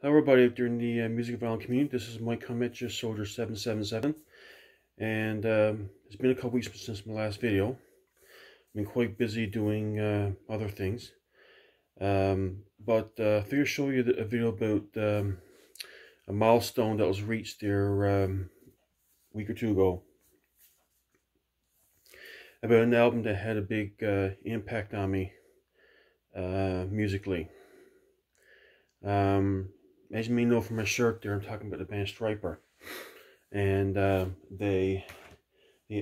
Hello everybody out there in the music violin community. This is Mike Cometcha, Soldier 777, and it's been a couple weeks since my last video. I've been quite busy doing other things, but I figured I'd show you a video about a milestone that was reached there a week or two ago, about an album that had a big impact on me musically. As you may know from my shirt there, I'm talking about the band Stryper. And the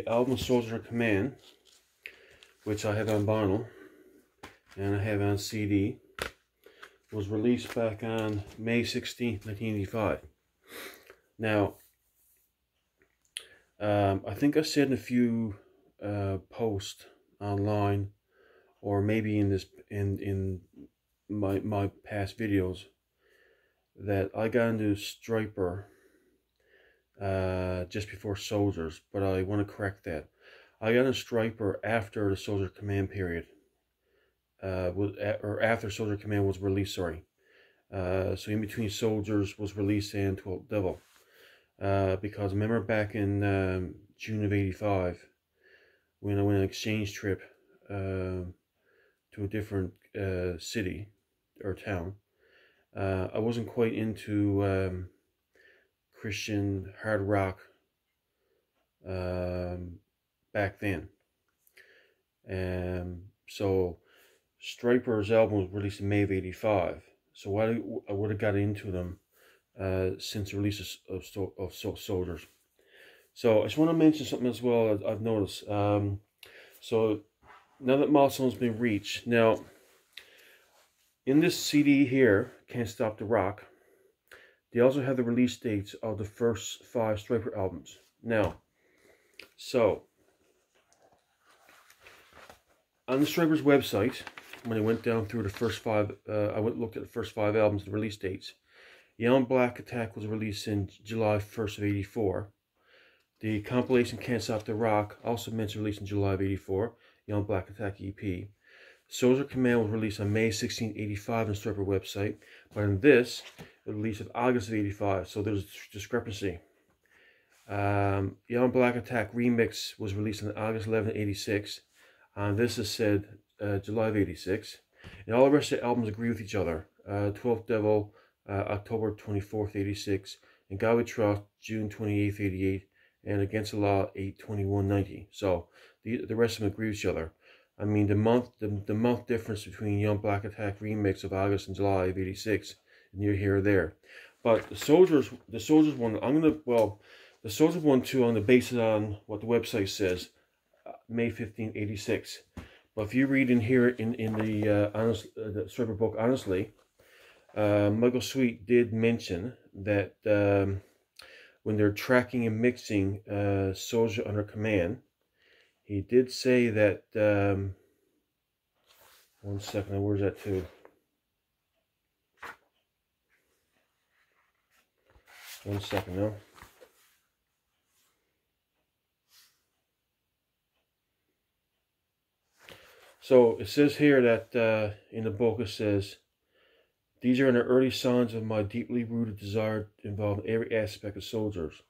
album Soldier in Command, which I have on vinyl and I have on CD, was released back on May 16th, 1985. Now, I think I said in a few posts online, or maybe in my past videos, that I got into Stryper just before Soldiers, but I want to correct that. I got into Stryper after the Soldier Command period, or after Soldier Command was released, sorry. So in between Soldiers was released and 12th Devil, because I remember back in June of '85, when I went on an exchange trip to a different city or town. I wasn't quite into Christian hard rock back then. So Stryper's album was released in May of '85. So I would have got into them since the release of Soldiers. So I just want to mention something as well I've noticed. So now that milestone's been reached, now in this CD here, Can't Stop the Rock, they also have the release dates of the first 5 Stryper albums. Now, so on the Stryper's website, when I went down through the first 5, looked at the first 5 albums, the release dates. Young Black Attack was released in July 1st of '84. The compilation Can't Stop the Rock also meant to release in July of '84, Young Black Attack EP. Soldier Command was released on May 16, '85 on the Stryper website, but in this, the release of August of '85, so there's a discrepancy. Young Black Attack Remix was released on August 11, '86. On this is said July of '86. And all the rest of the albums agree with each other. 12th Devil, October 24th, '86. And God We Trust, June 28th, '88. And Against the Law, 8/21/90. So the rest of them agree with each other. I mean, the month difference between Young Black Attack Remix of August and July of '86, near here or there. But the Soldiers one, the Soldiers one too, I'm gonna base it on what the website says, May 15, '86. But if you read in here in the Stryper book, honestly, Michael Sweet did mention that when they're tracking and mixing Soldier Under Command, he did say that, one second, where's that to? One second now. So it says here that in the book, it says, "These are the early signs of my deeply rooted desire to involve every aspect of Soldiers."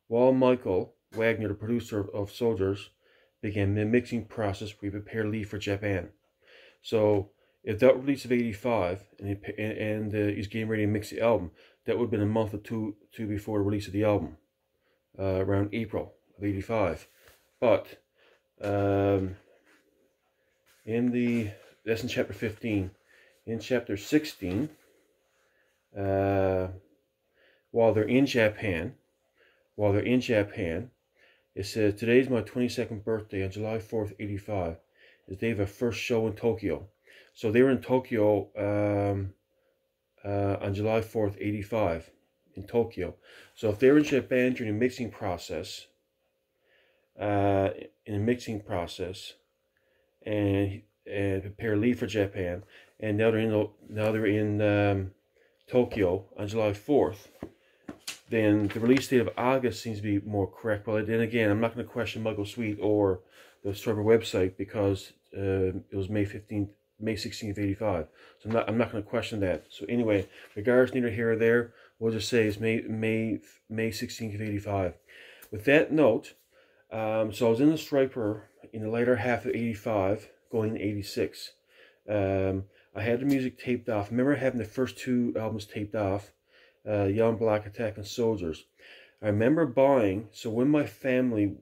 While Michael Wagner, the producer of Soldiers, began the mixing process, we prepared Lee for Japan. So if that release of '85 and he's getting ready to mix the album, that would have been a month or two before the release of the album, around April of '85. But that's in chapter 15. In chapter 16, while they're in Japan, it says, "Today's my 22nd birthday. On July 4th, '85 is the day of our first show in Tokyo." So they were in Tokyo on July 4th, '85 in Tokyo. So if they're in Japan during the mixing process, and prepare leave for Japan, and now they're in Tokyo on July 4th, then the release date of August seems to be more correct. But then again, I'm not going to question Michael Sweet or the Stryper website, because it was May 15th, May 16th, 85. So I'm not going to question that. So anyway, regardless, neither here or there, we'll just say it's May 16th, 85. With that note, so I was in the Stryper in the later half of 85, going to 86. I had the music taped off. I remember having the first two albums taped off, Young Black Attack and Soldiers. I remember buying, so when my family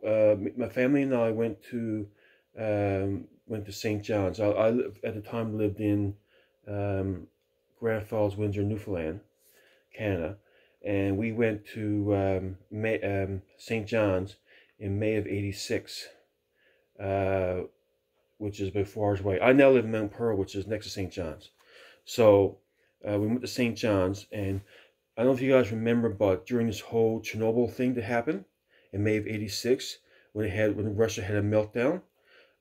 and I went to St. John's. I at the time lived in Grand Falls, Windsor, Newfoundland, Canada, and we went to St. John's in May of 86, which is about 4 hours away. I now live in Mount Pearl, which is next to St. John's. So we went to St. John's, and I don't know if you guys remember, but during this whole Chernobyl thing that happened in May of 86, when Russia had a meltdown,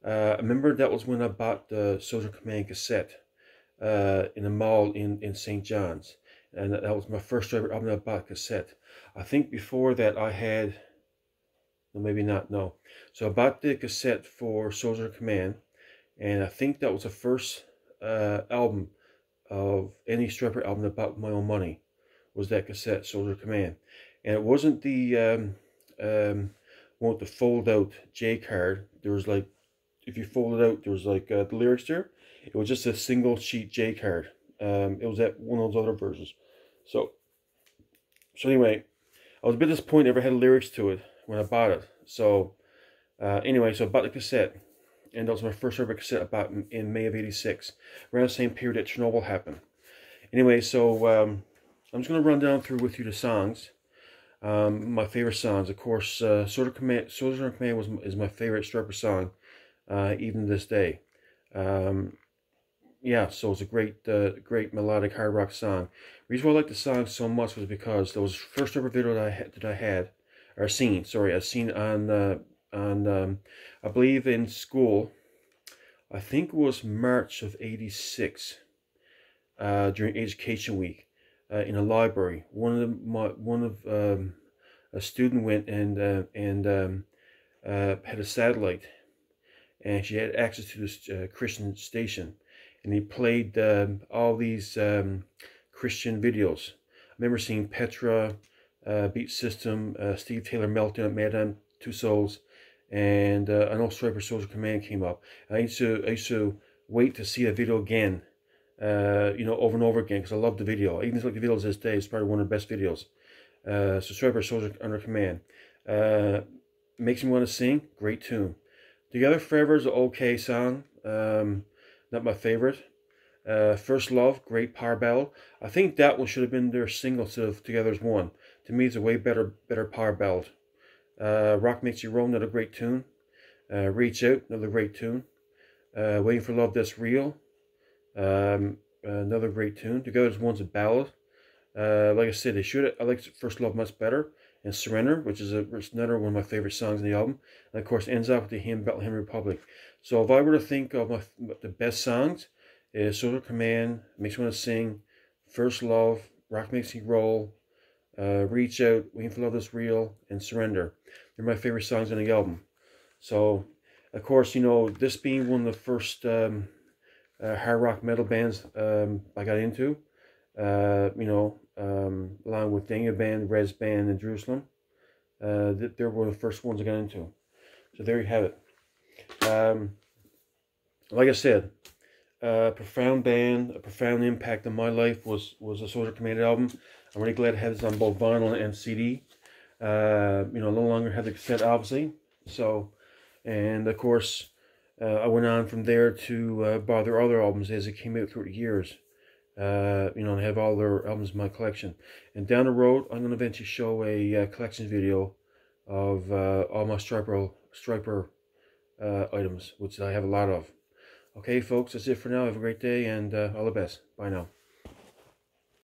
I remember that was when I bought the Soldier Command cassette in a mall in St. John's. And that was my first ever album I bought cassette. I think before that I had, well, maybe not, no. So I bought the cassette for Soldier Command, and I think that was the first album of any Stryper album I bought with my own money, was that cassette, Soldier Command. And it wasn't the one with the fold out J card. There was like, if you fold it out, there was like the lyrics there. It was just a single sheet J card. It was at one of those other versions. So anyway, I was a bit disappointed I never had lyrics to it when I bought it. So anyway, so I bought the cassette, and that was my first ever cassette I bought in May of 86, around the same period that Chernobyl happened. Anyway, so I'm just going to run down through with you the songs. My favorite songs, of course, Soldier Command is my favorite Stryper song, even to this day. Yeah, so it's a great melodic hard rock song. The reason why I like the song so much was because there was the first ever video I seen on I believe in school. I think it was March of 86, during Education Week, in a library. A student went and had a satellite, and she had access to this Christian station, and he played all these Christian videos. I remember seeing Petra, Beat System, Steve Taylor Meltdown at Madame Tussauds, and I know Stryper Soldier Command came up. And I used to wait to see a video again, over and over again, because I loved the video. I even like the videos this day. It's probably one of the best videos. So Stryper Soldier Under Command. Makes me want to sing. Great tune. Together Forever is an okay song. Not my favorite. First Love, great power ballad. I think that one should have been their single instead of Together as One. To me, it's a way better power ballad. Rock Makes You Roll, another great tune. Reach Out, another great tune. Waiting for Love That's Real, another great tune. Together as One's a ballad. Like I said, I like First Love much better. And Surrender, which is another one of my favorite songs in the album. And of course, ends up with the hymn Bethlehem Republic. So if I were to think of the best songs, is Soldier Command, Makes Me Want to Sing, First Love, Rock Makes You Roll, Reach Out, Waiting for Love That's Real, and Surrender. They're my favorite songs on the album. So, of course, this being one of the first hard rock metal bands I got into, along with Daniel Band, Rez Band, and Jerusalem, they were the first ones I got into. So there you have it. Like I said, profound band, a profound impact on my life was the Soldier Command album. I'm really glad I had this on both vinyl and CD. No longer have the cassette, obviously. So, and of course, I went on from there to buy their other albums as they came out through the years. And have all their albums in my collection. And down the road, I'm going to eventually show a collection video of all my Stryper items, which I have a lot of. Okay, folks, that's it for now. Have a great day, and all the best. Bye now.